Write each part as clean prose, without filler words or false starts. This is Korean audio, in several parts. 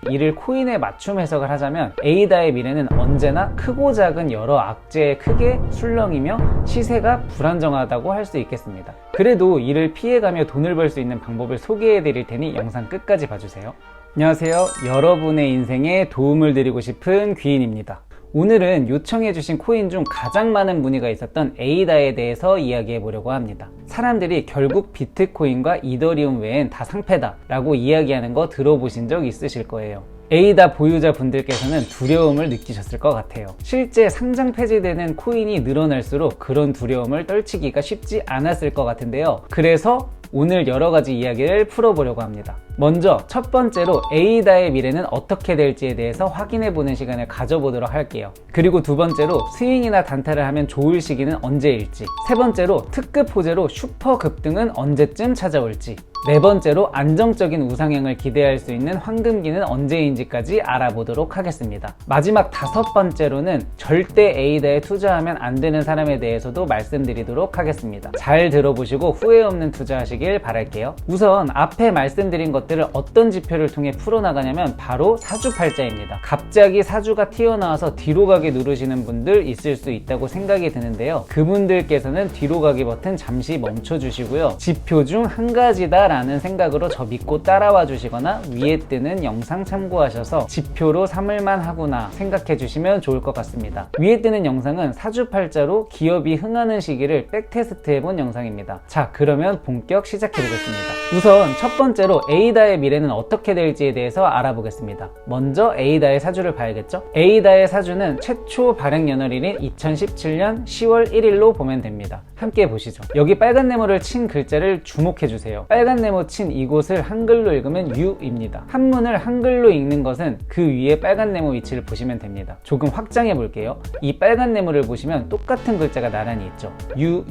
이를 코인에 맞춤 해석을 하자면 에이다의 미래는 언제나 크고 작은 여러 악재의 크게 술렁이며 시세가 불안정하다고 할 수 있겠습니다. 그래도 이를 피해가며 돈을 벌 수 있는 방법을 소개해 드릴 테니 영상 끝까지 봐주세요. 안녕하세요. 여러분의 인생에 도움을 드리고 싶은 귀인입니다. 오늘은 요청해주신 코인 중 가장 많은 문의가 있었던 에이다에 대해서 이야기해 보려고 합니다. 사람들이 결국 비트코인과 이더리움 외엔 다 상패다 라고 이야기하는 거 들어보신 적 있으실 거예요. 에이다 보유자 분들께서는 두려움을 느끼셨을 것 같아요. 실제 상장 폐지되는 코인이 늘어날수록 그런 두려움을 떨치기가 쉽지 않았을 것 같은데요. 그래서 오늘 여러 가지 이야기를 풀어보려고 합니다. 먼저 첫 번째로 에이다의 미래는 어떻게 될지에 대해서 확인해보는 시간을 가져보도록 할게요. 그리고 두 번째로 스윙이나 단타를 하면 좋을 시기는 언제일지, 세 번째로 특급 호재로 슈퍼 급등은 언제쯤 찾아올지, 네 번째로 안정적인 우상향을 기대할 수 있는 황금기는 언제인지까지 알아보도록 하겠습니다. 마지막 다섯 번째로는 절대 에이다에 투자하면 안 되는 사람에 대해서도 말씀드리도록 하겠습니다. 잘 들어보시고 후회 없는 투자하시길 바랄게요. 우선 앞에 말씀드린 것들을 어떤 지표를 통해 풀어나가냐면 바로 사주팔자입니다. 갑자기 사주가 튀어나와서 뒤로 가기 누르시는 분들 있을 수 있다고 생각이 드는데요. 그분들께서는 뒤로 가기 버튼 잠시 멈춰주시고요. 지표 중 한 가지다 라는 생각으로 저 믿고 따라와 주시거나 위에 뜨는 영상 참고하셔서 지표로 삼을만 하구나 생각해 주시면 좋을 것 같습니다. 위에 뜨는 영상은 사주팔자로 기업이 흥하는 시기를 백테스트 해본 영상입니다. 자, 그러면 본격 시작해 보겠습니다. 우선 첫 번째로 에이다의 미래는 어떻게 될지에 대해서 알아보겠습니다. 먼저 에이다의 사주를 봐야겠죠? 에이다의 사주는 최초 발행 연월일인 2017년 10월 1일로 보면 됩니다. 함께 보시죠. 여기 빨간 네모를 친 글자를 주목해 주세요. 빨간 네모 친 이곳을 한글로 읽으면 유입니다. 한문을 한글로 읽는 것은 그 위에 빨간 네모 위치를 보시면 됩니다. 조금 확장해 볼게요. 이 빨간 네모를 보시면 똑같은 글자가 나란히 있죠. 유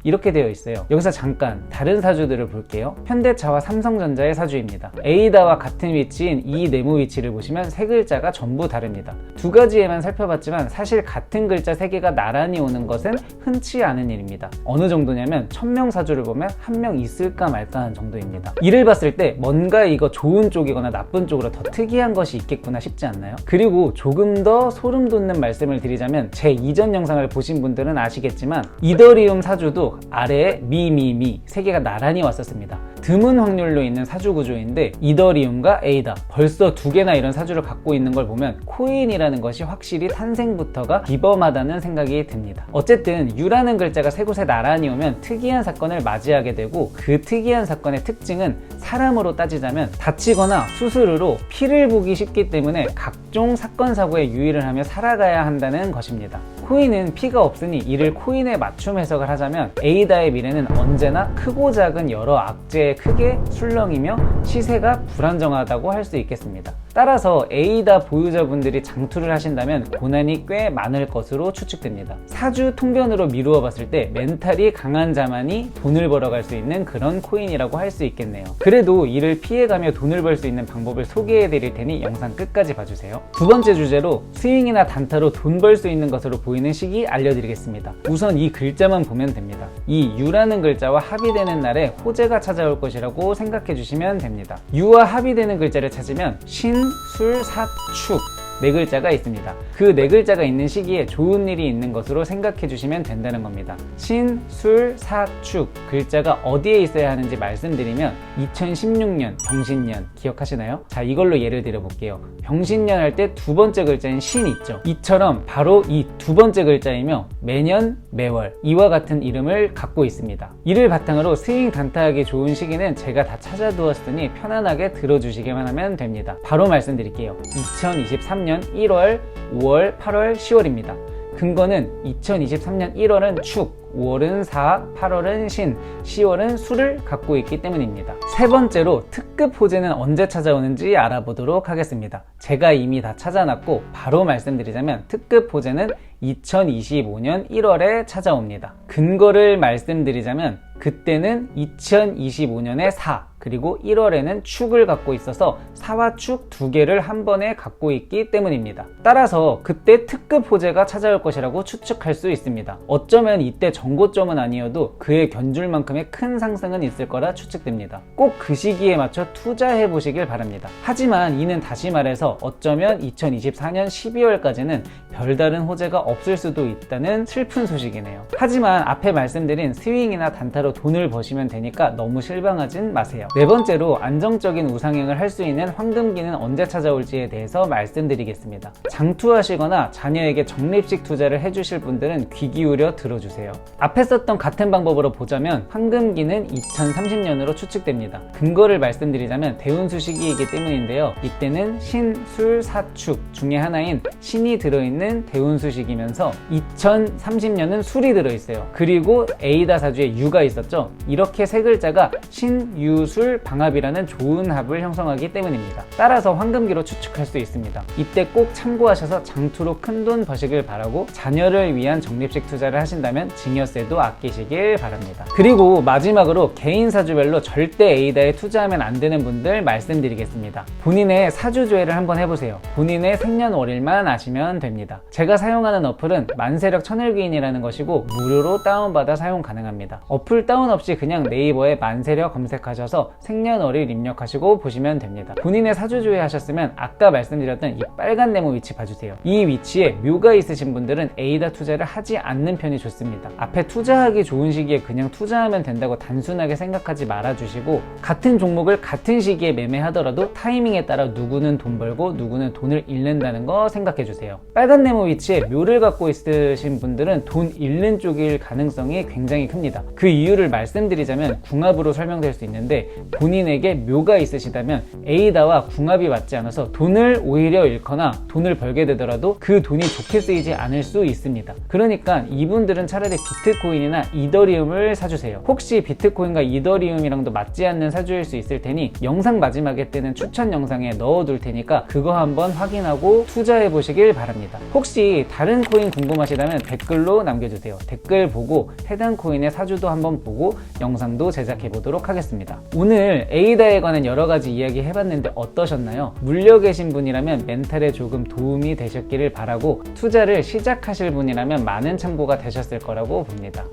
이렇게 되어 있어요. 여기서 잠깐 다른 사주들을 볼게요. 현대차와 삼성전자의 사주입니다. 에이다와 같은 위치인 이 네모 위치를 보시면 세 글자가 전부 다릅니다. 두 가지에만 살펴봤지만 사실 같은 글자 세 개가 나란히 오는 것은 흔치 않은 일입니다. 어느 정도냐면 1000명 사주를 보면 한 명 있을까 말까 하는 정도입니다. 이를 봤을 때 뭔가 이거 좋은 쪽이거나 나쁜 쪽으로 더 특이한 것이 있겠구나 싶지 않나요? 그리고 조금 더 소름 돋는 말씀을 드리자면 제 이전 영상을 보신 분들은 아시겠지만 이더리움 사주도 아래에 미 세 개가 나란히 왔었습니다. 드문 확률로 있는 사주 구조인데 이더리움과 에이다 벌써 두 개나 이런 사주를 갖고 있는 걸 보면 코인이라는 것이 확실히 탄생부터가 비범하다는 생각이 듭니다. 어쨌든 유라는 글자가 세 곳에 나란히 오면 특이한 사건을 맞이하게 되고 그 특이한 사건의 특징은 사람으로 따지자면 다치거나 수술으로 피를 보기 쉽기 때문에 각종 사건 사고에 유의를 하며 살아가야 한다는 것입니다. 코인은 피가 없으니 이를 코인에 맞춤 해석을 하자면 에이다의 미래는 언제나 크고 작은 여러 악재의 크게 술렁이며 시세가 불안정하다고 할 수 있겠습니다. 따라서 에이다 보유자분들이 장투를 하신다면 고난이 꽤 많을 것으로 추측됩니다. 사주 통변으로 미루어 봤을 때 멘탈이 강한 자만이 돈을 벌어갈 수 있는 그런 코인이라고 할 수 있겠네요. 그래도 이를 피해가며 돈을 벌 수 있는 방법을 소개해 드릴 테니 영상 끝까지 봐주세요. 두 번째 주제로 스윙이나 단타로 돈 벌 수 있는 것으로 보이는 시기 알려드리겠습니다. 우선 이 글자만 보면 됩니다. 이 유라는 글자와 합의되는 날에 호재가 찾아올 것이라고 생각해 주시면 됩니다. 유와 합의되는 글자를 찾으면 신, 술, 사, 축 네 글자가 있습니다. 그 네 글자가 있는 시기에 좋은 일이 있는 것으로 생각해 주시면 된다는 겁니다. 신, 술, 사, 축 글자가 어디에 있어야 하는지 말씀드리면 2016년 병신년 기억하시나요? 자, 이걸로 예를 들어 볼게요. 병신년 할 때 두 번째 글자인 신 있죠? 이처럼 바로 이 두 번째 글자이며 매년 매월 이와 같은 이름을 갖고 있습니다. 이를 바탕으로 스윙 단타하기 좋은 시기는 제가 다 찾아두었으니 편안하게 들어주시기만 하면 됩니다. 바로 말씀드릴게요. 2023년 1월, 5월, 8월, 10월입니다. 근거는 2023년 1월은 축, 5월은 사, 8월은 신, 10월은 수를 갖고 있기 때문입니다. 세 번째로 특급 호재는 언제 찾아오는지 알아보도록 하겠습니다. 제가 이미 다 찾아놨고 바로 말씀드리자면 특급 호재는 2025년 1월에 찾아옵니다. 근거를 말씀드리자면 그때는 2025년의 4, 그리고 1월에는 축을 갖고 있어서 사와 축 두 개를 한 번에 갖고 있기 때문입니다. 따라서 그때 특급 호재가 찾아올 것이라고 추측할 수 있습니다. 어쩌면 이때 정고점은 아니어도 그에 견줄 만큼의 큰 상승은 있을 거라 추측됩니다. 꼭 그 시기에 맞춰 투자해 보시길 바랍니다. 하지만 이는 다시 말해서 어쩌면 2024년 12월까지는 별다른 호재가 없을 수도 있다는 슬픈 소식이네요. 하지만 앞에 말씀드린 스윙이나 단타로 돈을 버시면 되니까 너무 실망하진 마세요. 네 번째로 안정적인 우상향을 할 수 있는 황금기는 언제 찾아올지에 대해서 말씀드리겠습니다. 장투하시거나 자녀에게 적립식 투자를 해주실 분들은 귀 기울여 들어주세요. 앞에 썼던 같은 방법으로 보자면 황금기는 2030년으로 추측됩니다. 근거를 말씀드리자면 대운수 시기이기 때문인데요. 이때는 신, 술, 사축 중에 하나인 신이 들어있는 대운수 시기면서 2030년은 술이 들어있어요. 그리고 에이다 사주에 유가 있었죠. 이렇게 세 글자가 신, 유, 술, 방합이라는 좋은 합을 형성하기 때문입니다. 따라서 황금기로 추측할 수 있습니다. 이때 꼭 참고하셔서 장투로 큰돈 버시길 바라고 자녀를 위한 적립식 투자를 하신다면 증여세도 아끼시길 바랍니다. 그리고 마지막으로 개인 사주별로 절대 에이다에 투자하면 안 되는 분들 말씀드리겠습니다. 본인의 사주조회를 한번 해보세요. 본인의 생년월일만 아시면 됩니다. 제가 사용하는 어플은 만세력 천을귀인이라는 것이고 무료로 다운받아 사용 가능합니다. 어플 다운 없이 그냥 네이버에 만세력 검색하셔서 생년월일 입력하시고 보시면 됩니다. 본인의 사주조회 하셨으면 아까 말씀드렸던 이 빨간 네모 위치 봐주세요. 이 위치에 묘가 있으신 분들은 에이다 투자를 하지 않는 편이 좋습니다. 앞에 투자하기 좋은 시기에 그냥 투자하면 된다고 단순하게 생각하지 말아주시고 같은 종목을 같은 시기에 매매하더라도 타이밍에 따라 누구는 돈 벌고 누구는 돈을 잃는다는 거 생각해주세요. 빨간 네모 위치에 묘를 갖고 있으신 분들은 돈 잃는 쪽일 가능성이 굉장히 큽니다. 그 이유를 말씀드리자면 궁합으로 설명될 수 있는데 본인에게 묘가 있으시다면 에이다와 궁합이 맞지 않아서 돈을 오히려 잃거나 돈을 벌게 되더라도 그 돈이 좋게 쓰이지 않을 수 있습니다. 그러니까 이분들은 차라리 비트코인이나 이더리움을 사주세요. 혹시 비트코인과 이더리움이랑도 맞지 않는 사주일 수 있을 테니 영상 마지막에 뜨는 추천 영상에 넣어둘 테니까 그거 한번 확인하고 투자해 보시길 바랍니다. 혹시 다른 코인 궁금하시다면 댓글로 남겨주세요. 댓글 보고 해당 코인의 사주도 한번 보고 영상도 제작해 보도록 하겠습니다. 오늘 에이다에 관한 여러 가지 이야기 해봤는데 어떠셨나요? 물려 계신 분이라면 멘탈에 조금 도움이 되셨기를 바라고 투자를 시작하실 분이라면 많은 참고가 되셨을 거라고 봅니다.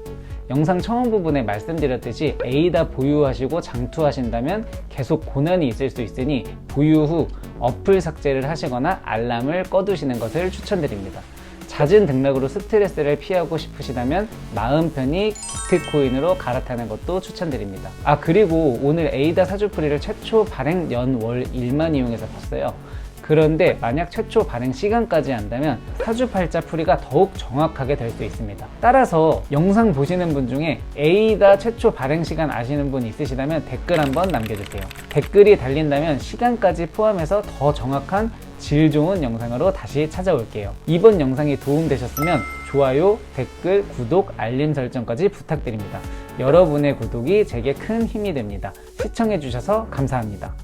영상 처음 부분에 말씀드렸듯이 에이다 보유하시고 장투하신다면 계속 고난이 있을 수 있으니 보유 후 어플 삭제를 하시거나 알람을 꺼두시는 것을 추천드립니다. 잦은 등락으로 스트레스를 피하고 싶으시다면 마음 편히 비트코인으로 갈아타는 것도 추천드립니다. 그리고 오늘 에이다 사주풀이를 최초 발행 연, 월, 일만 이용해서 봤어요. 그런데 만약 최초 발행 시간까지 한다면 사주팔자 풀이가 더욱 정확하게 될 수 있습니다. 따라서 영상 보시는 분 중에 에이다 최초 발행 시간 아시는 분 있으시다면 댓글 한번 남겨주세요. 댓글이 달린다면 시간까지 포함해서 더 정확한 질 좋은 영상으로 다시 찾아올게요. 이번 영상이 도움되셨으면 좋아요, 댓글, 구독, 알림 설정까지 부탁드립니다. 여러분의 구독이 제게 큰 힘이 됩니다. 시청해주셔서 감사합니다.